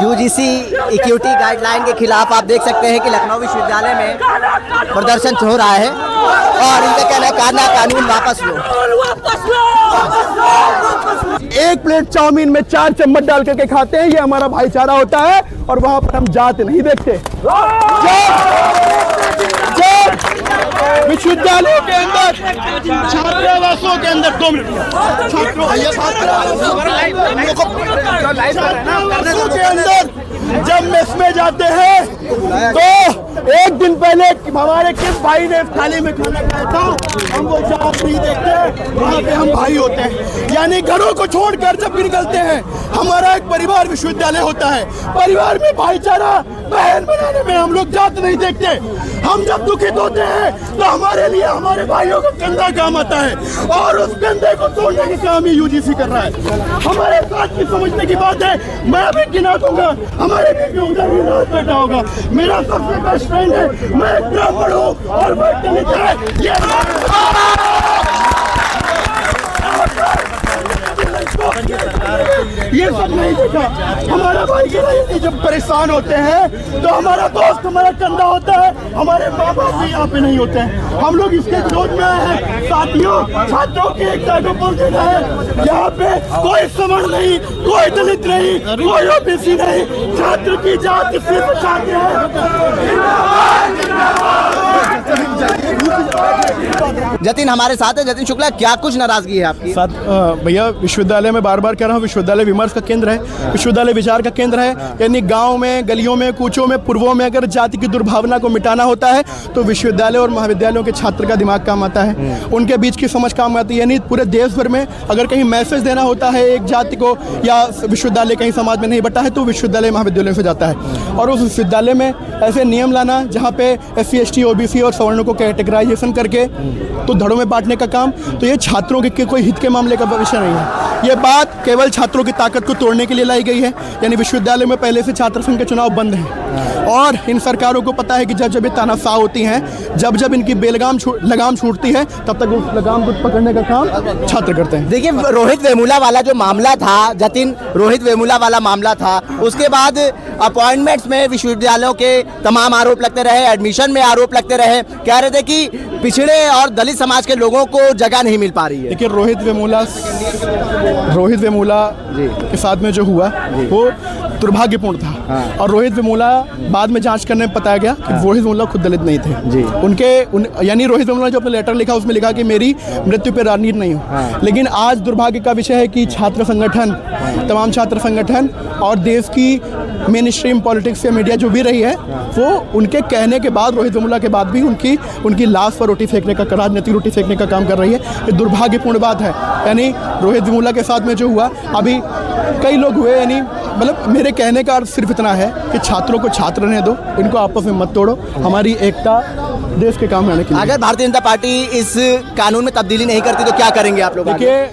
UGC equity guideline के खिलाफ आप देख सकते हैं कि लखनऊ विश्वविद्यालय में प्रदर्शन हो रहा है और इनका कहना है कानून वापस लो। एक प्लेट चाउमीन में 4 चम्मच डाल करके खाते हैं, ये हमारा भाईचारा होता है और वहां पर हम जात नहीं देखते। विश्वविद्यालयों के अंदर, छात्रावासों के अंदर 2 मिनट के अंदर जब मेस में जाते हैं तो एक दिन पहले हमारे किस भाई ने थाली में खाना खाया था, हम वो जात नहीं देखते, वहाँ पे हम भाई होते हैं। यानी घरों को छोड़कर जब निकलते हैं, हमारा एक परिवार विश्वविद्यालय होता है। परिवार में भाईचारा बहन बनाने में हम लोग जात नहीं देखते। हम जब दुखित होते हैं तो हमारे लिए हमारे भाइयों का कंधा काम आता है और उस कंधे को तोड़ने का काम ही यूजीसी कर रहा है। हमारे साथ की समझने की बात है, मैं भी गिना दूंगा, हमारे भी उधर भी रात बैठा होगा। मेरा सबसे बेस्ट फ्रेंड है, मैं ब्राह्मण हूँ और मैं दलित है। ये सब नहीं देखा। हमारा भाई की जब परेशान होते हैं तो हमारा दोस्त हमारा कंधा होता है, हमारे माँ बाप भी यहाँ पे नहीं होते हैं। हम लोग इसके विरोध में आए हैं। साथियों, छात्रों की एकता को बोल देना है, यहाँ पे कोई समण नहीं, कोई दलित नहीं, कोई ओबीसी नहीं, छात्र की जात सिर्फ छात्र है। जतिन हमारे साथ है। जतिन शुक्ला, क्या कुछ नाराजगी है आपकी? साथ भैया, विश्वविद्यालय में बार बार कह रहा हूँ, विश्वविद्यालय विमर्श का केंद्र है, विश्वविद्यालय विचार का केंद्र है। यानी गांव में, गलियों में, कूचों में, पूर्वों में अगर जाति की दुर्भावना को मिटाना होता है तो विश्वविद्यालय और महाविद्यालयों के छात्र का दिमाग काम आता है, उनके बीच की समझ काम आती है। यानी पूरे देश भर में अगर कहीं मैसेज देना होता है एक जाति को या विश्वविद्यालय कहीं समाज में नहीं बटा है तो विश्वविद्यालय महाविद्यालयों से जाता है। और उस विश्वविद्यालय में ऐसे नियम लाना जहाँ पे SC ST OBC और सवर्णों को कैटेगराइजेशन करके तो धड़ों में बांटने का काम, तो ये छात्रों के कोई हित के मामले का विषय नहीं है। ये बात केवल छात्रों की ताकत को तोड़ने के लिए लाई गई है। यानी विश्वविद्यालय में पहले से छात्र संघ के चुनाव बंद हैं और इन सरकारों को पता है कि जब जब ये तानाशाह होती हैं, जब जब इनकी लगाम छूटती है, तब तक उस लगाम को पकड़ने का काम छात्र करते हैं। देखिए, रोहित वेमुला वाला जो मामला था जतिन, रोहित वेमुला वाला मामला था, उसके बाद अपॉइंटमेंट्स में विश्वविद्यालयों के तमाम आरोप लगते रहे, एडमिशन में आरोप लगते रहे, कह रहे थे कि पिछड़े और दलित समाज के लोगों को जगह नहीं मिल पा रही है। देखिए, रोहित वेमुला के साथ में जो हुआ वो दुर्भाग्यपूर्ण था। और रोहित वेमुला बाद में जांच करने में बताया गया कि रोहित वेमुला खुद दलित नहीं थे। यानी रोहित वेमुला जो अपना लेटर लिखा उसमें लिखा कि मेरी मृत्यु पर राजनीति नहीं हो। लेकिन आज दुर्भाग्य का विषय है कि छात्र संगठन, तमाम छात्र संगठन और देश की मेन स्ट्रीम पॉलिटिक्स या मीडिया जो भी रही है, वो उनके कहने के बाद, रोहित वेमुला के बाद भी उनकी लाश पर रोटी फेंकने का, राजनीतिक रोटी फेंकने का काम कर रही है। ये दुर्भाग्यपूर्ण बात है। यानी रोहित वेमुला के साथ में जो हुआ, अभी कई लोग हुए, यानी मतलब मेरे कहने का अर्थ सिर्फ इतना है कि छात्रों को छात्र रहने दो, इनको आपस में मत तोड़ो। हमारी एकता देश के काम आने के लिए। अगर भारतीय जनता पार्टी इस कानून में तब्दीली नहीं करती तो क्या करेंगे आप लोग? देखिए,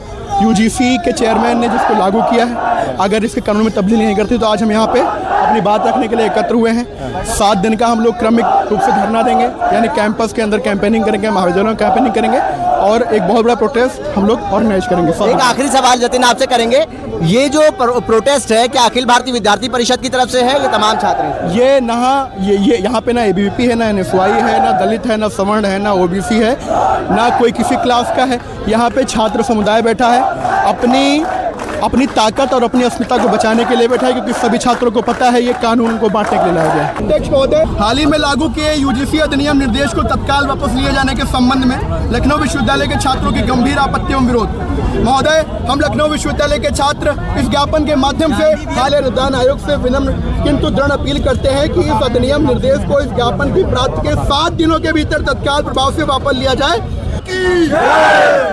यूजीसी के चेयरमैन ने जिसको लागू किया है, अगर इसके कानून में तब्दीली नहीं करती तो आज हम यहाँ पे अपनी बात रखने के लिए एकत्र हुए हैं। 7 दिन का हम लोग क्रमिक रूप से धरना देंगे, यानी कैंपस के अंदर कैंपेनिंग करेंगे, महाविद्यालयों में कैंपेनिंग करेंगे और एक बहुत बड़ा प्रोटेस्ट हम लोग ऑर्गेनाइज करेंगे। एक आखिरी सवाल जतिन आपसे करेंगे, ये जो प्रोटेस्ट है क्या अखिल भारतीय विद्यार्थी परिषद की तरफ से है, ये तमाम छात्र? ये यहाँ पे ना ABVP है, ना NSY है, ना दलित है, ना सवर्ण है, ना OBC है, ना कोई किसी क्लास का है। यहाँ पे छात्र समुदाय बैठा है, अपनी ताकत और अपनी अस्मिता को बचाने के लिए बैठा है, क्योंकि सभी छात्रों को पता है ये कानून को बांटने के लिए लाया गया है। अध्यक्ष महोदय, हाल ही में लागू किए यूजीसी अधिनियम निर्देश को तत्काल वापस लिए जाने के संबंध में लखनऊ विश्वविद्यालय के छात्रों की गंभीर आपत्ति एवं विरोध। महोदय, हम लखनऊ विश्वविद्यालय के छात्र इस ज्ञापन के माध्यम से हाल अनुदान आयोग से विनम्र किंतु दृढ़ अपील करते हैं कि इस अधिनियम निर्देश को इस ज्ञापन की प्राप्ति के 7 दिनों के भीतर तत्काल प्रभाव से वापस लिया जाए।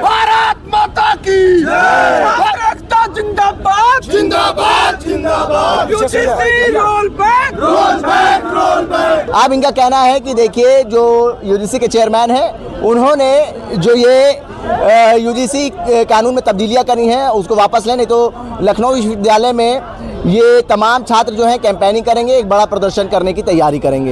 भारत माता की जिंदाबाद जिंदाबाद जिंदाबाद। Roll back roll back roll back. अब इनका कहना है कि देखिए, जो यूजीसी के चेयरमैन हैं, उन्होंने जो ये यूजीसी कानून में तब्दीलियां करी हैं उसको वापस लें, नहीं तो लखनऊ विश्वविद्यालय में ये तमाम छात्र जो हैं कैंपेनिंग करेंगे, एक बड़ा प्रदर्शन करने की तैयारी करेंगे।